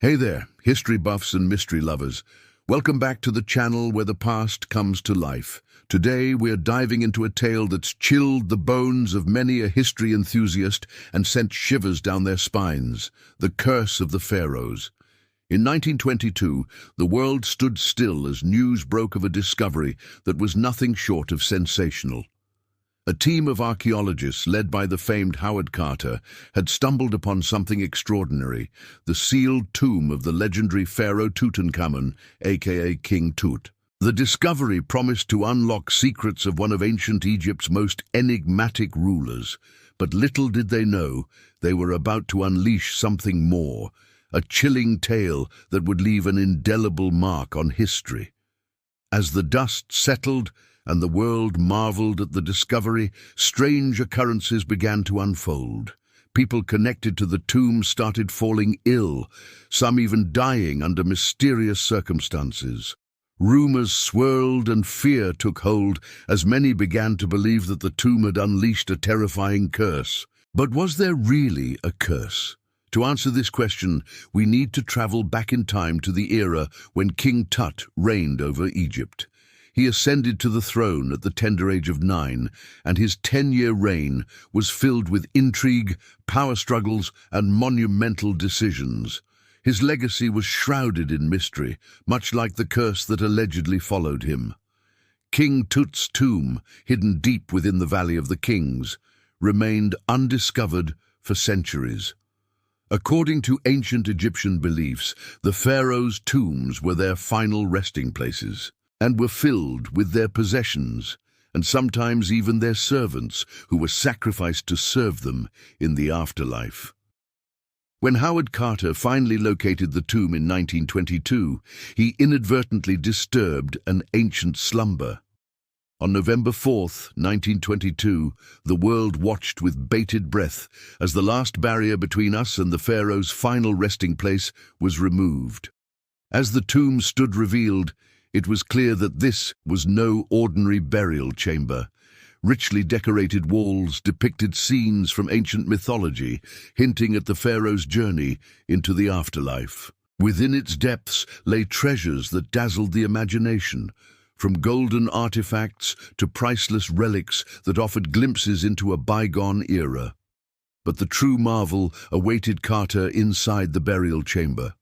Hey there, history buffs and mystery lovers. Welcome back to the channel where the past comes to life. Today we're diving into a tale that's chilled the bones of many a history enthusiast and sent shivers down their spines. The Curse of the Pharaohs. In 1922, the world stood still as news broke of a discovery that was nothing short of sensational. A team of archaeologists led by the famed Howard Carter had stumbled upon something extraordinary, the sealed tomb of the legendary Pharaoh Tutankhamun, aka King Tut. The discovery promised to unlock secrets of one of ancient Egypt's most enigmatic rulers, but little did they know they were about to unleash something more, a chilling tale that would leave an indelible mark on history. As the dust settled, and the world marveled at the discovery, strange occurrences began to unfold. People connected to the tomb started falling ill, some even dying under mysterious circumstances. Rumors swirled and fear took hold as many began to believe that the tomb had unleashed a terrifying curse. But was there really a curse? To answer this question, we need to travel back in time to the era when King Tut reigned over Egypt. He ascended to the throne at the tender age of 9, and his 10-year reign was filled with intrigue, power struggles, and monumental decisions. His legacy was shrouded in mystery, much like the curse that allegedly followed him. King Tut's tomb, hidden deep within the Valley of the Kings, remained undiscovered for centuries. According to ancient Egyptian beliefs, the pharaohs' tombs were their final resting places, and were filled with their possessions, and sometimes even their servants, who were sacrificed to serve them in the afterlife. When Howard Carter finally located the tomb in 1922, he inadvertently disturbed an ancient slumber. On November 4th, 1922, the world watched with bated breath as the last barrier between us and the pharaoh's final resting place was removed. As the tomb stood revealed, it was clear that this was no ordinary burial chamber. Richly decorated walls depicted scenes from ancient mythology, hinting at the pharaoh's journey into the afterlife. Within its depths lay treasures that dazzled the imagination, from golden artifacts to priceless relics that offered glimpses into a bygone era. But the true marvel awaited Carter inside the burial chamber.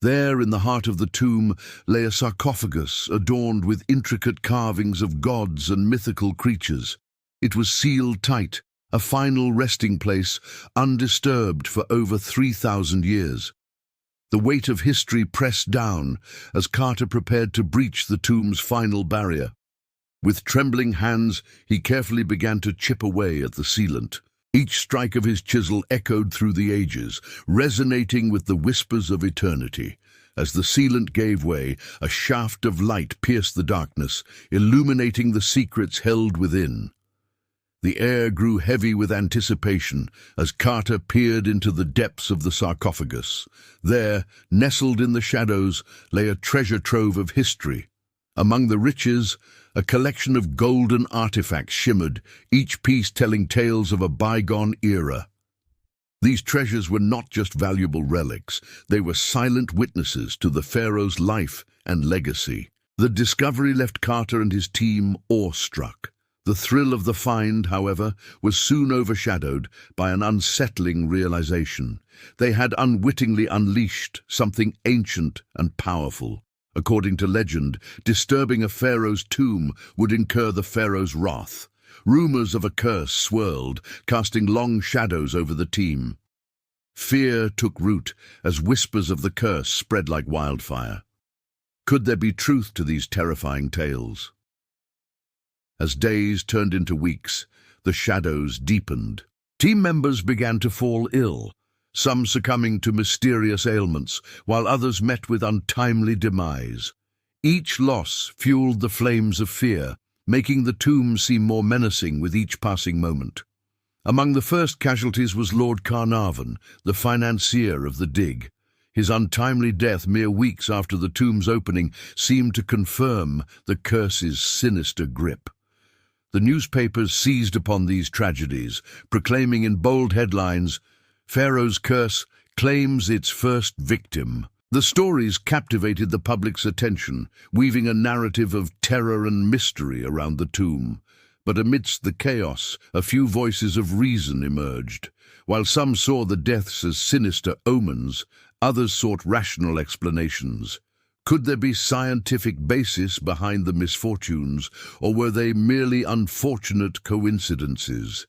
There, in the heart of the tomb, lay a sarcophagus adorned with intricate carvings of gods and mythical creatures. It was sealed tight, a final resting place, undisturbed for over 3,000 years. The weight of history pressed down as Carter prepared to breach the tomb's final barrier. With trembling hands, he carefully began to chip away at the sealant. Each strike of his chisel echoed through the ages, resonating with the whispers of eternity. As the sealant gave way, a shaft of light pierced the darkness, illuminating the secrets held within. The air grew heavy with anticipation as Carter peered into the depths of the sarcophagus. There, nestled in the shadows, lay a treasure trove of history. Among the riches, a collection of golden artifacts shimmered, each piece telling tales of a bygone era. These treasures were not just valuable relics, they were silent witnesses to the pharaoh's life and legacy. The discovery left Carter and his team awestruck. The thrill of the find, however, was soon overshadowed by an unsettling realization. They had unwittingly unleashed something ancient and powerful. According to legend, disturbing a pharaoh's tomb would incur the pharaoh's wrath. Rumors of a curse swirled, casting long shadows over the team. Fear took root as whispers of the curse spread like wildfire. Could there be truth to these terrifying tales? As days turned into weeks, the shadows deepened. Team members began to fall ill, some succumbing to mysterious ailments, while others met with untimely demise. Each loss fueled the flames of fear, making the tomb seem more menacing with each passing moment. Among the first casualties was Lord Carnarvon, the financier of the dig. His untimely death mere weeks after the tomb's opening seemed to confirm the curse's sinister grip. The newspapers seized upon these tragedies, proclaiming in bold headlines, "Pharaoh's curse claims its first victim." The stories captivated the public's attention, weaving a narrative of terror and mystery around the tomb. But amidst the chaos, a few voices of reason emerged. While some saw the deaths as sinister omens, others sought rational explanations. Could there be scientific basis behind the misfortunes, or were they merely unfortunate coincidences?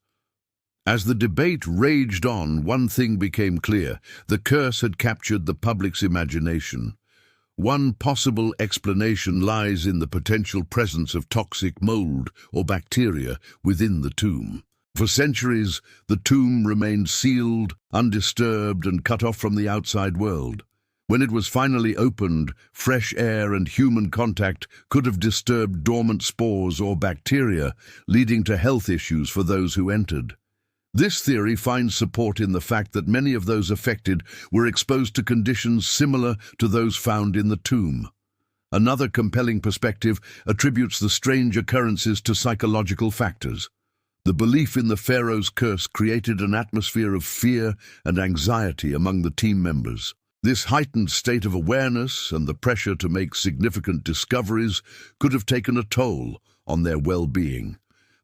As the debate raged on, one thing became clear: the curse had captured the public's imagination. One possible explanation lies in the potential presence of toxic mold or bacteria within the tomb. For centuries, the tomb remained sealed, undisturbed, and cut off from the outside world. When it was finally opened, fresh air and human contact could have disturbed dormant spores or bacteria, leading to health issues for those who entered. This theory finds support in the fact that many of those affected were exposed to conditions similar to those found in the tomb. Another compelling perspective attributes the strange occurrences to psychological factors. The belief in the Pharaoh's curse created an atmosphere of fear and anxiety among the team members. This heightened state of awareness and the pressure to make significant discoveries could have taken a toll on their well-being,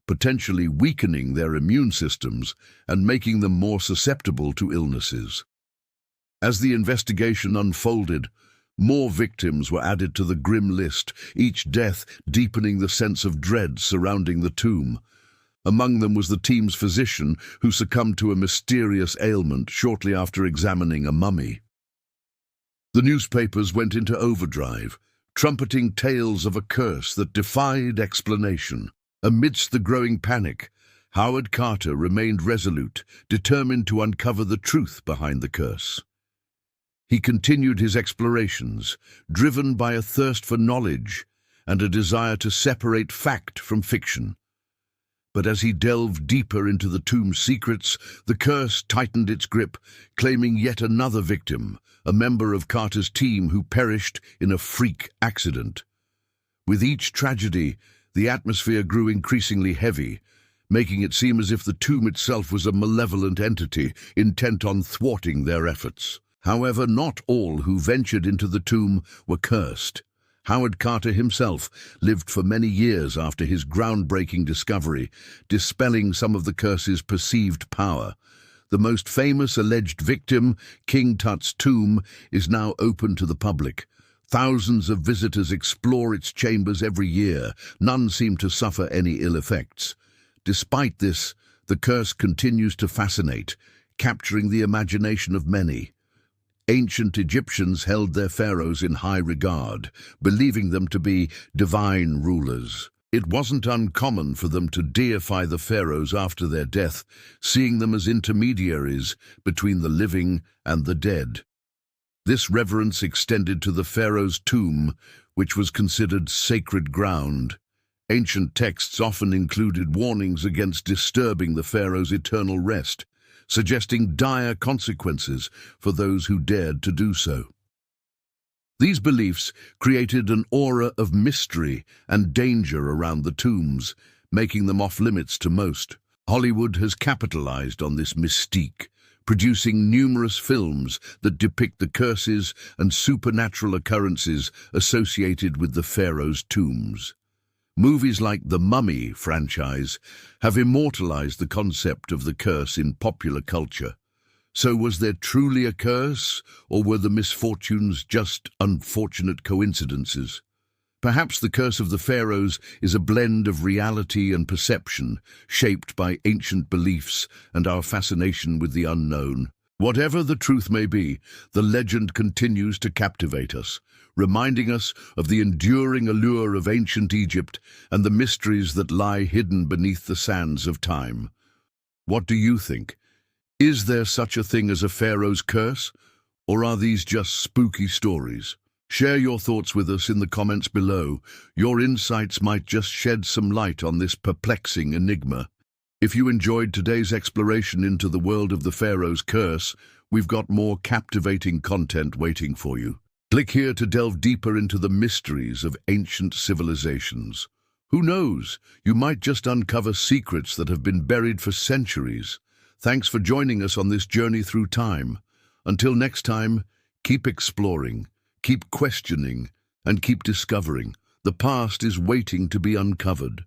potentially weakening their immune systems and making them more susceptible to illnesses. As the investigation unfolded, more victims were added to the grim list, each death deepening the sense of dread surrounding the tomb. Among them was the team's physician, who succumbed to a mysterious ailment shortly after examining a mummy. The newspapers went into overdrive, trumpeting tales of a curse that defied explanation. Amidst the growing panic, Howard Carter remained resolute, determined to uncover the truth behind the curse. He continued his explorations, driven by a thirst for knowledge and a desire to separate fact from fiction. But as he delved deeper into the tomb's secrets, the curse tightened its grip, claiming yet another victim, a member of Carter's team who perished in a freak accident. With each tragedy, the atmosphere grew increasingly heavy, making it seem as if the tomb itself was a malevolent entity intent on thwarting their efforts. However, not all who ventured into the tomb were cursed. Howard Carter himself lived for many years after his groundbreaking discovery, dispelling some of the curse's perceived power. The most famous alleged victim, King Tut's tomb, is now open to the public. Thousands of visitors explore its chambers every year. None seem to suffer any ill effects. Despite this, the curse continues to fascinate, capturing the imagination of many. Ancient Egyptians held their pharaohs in high regard, believing them to be divine rulers. It wasn't uncommon for them to deify the pharaohs after their death, seeing them as intermediaries between the living and the dead. This reverence extended to the pharaoh's tomb, which was considered sacred ground. Ancient texts often included warnings against disturbing the pharaoh's eternal rest, suggesting dire consequences for those who dared to do so. These beliefs created an aura of mystery and danger around the tombs, making them off-limits to most. Hollywood has capitalized on this mystique, producing numerous films that depict the curses and supernatural occurrences associated with the pharaoh's tombs. Movies like the Mummy franchise have immortalized the concept of the curse in popular culture. So was there truly a curse, or were the misfortunes just unfortunate coincidences? Perhaps the curse of the pharaohs is a blend of reality and perception, shaped by ancient beliefs and our fascination with the unknown. Whatever the truth may be, the legend continues to captivate us, reminding us of the enduring allure of ancient Egypt and the mysteries that lie hidden beneath the sands of time. What do you think? Is there such a thing as a pharaoh's curse, or are these just spooky stories? Share your thoughts with us in the comments below. Your insights might just shed some light on this perplexing enigma. If you enjoyed today's exploration into the world of the Pharaoh's curse, we've got more captivating content waiting for you. Click here to delve deeper into the mysteries of ancient civilizations. Who knows, you might just uncover secrets that have been buried for centuries. Thanks for joining us on this journey through time. Until next time, Keep exploring, keep questioning, and keep discovering. The past is waiting to be uncovered.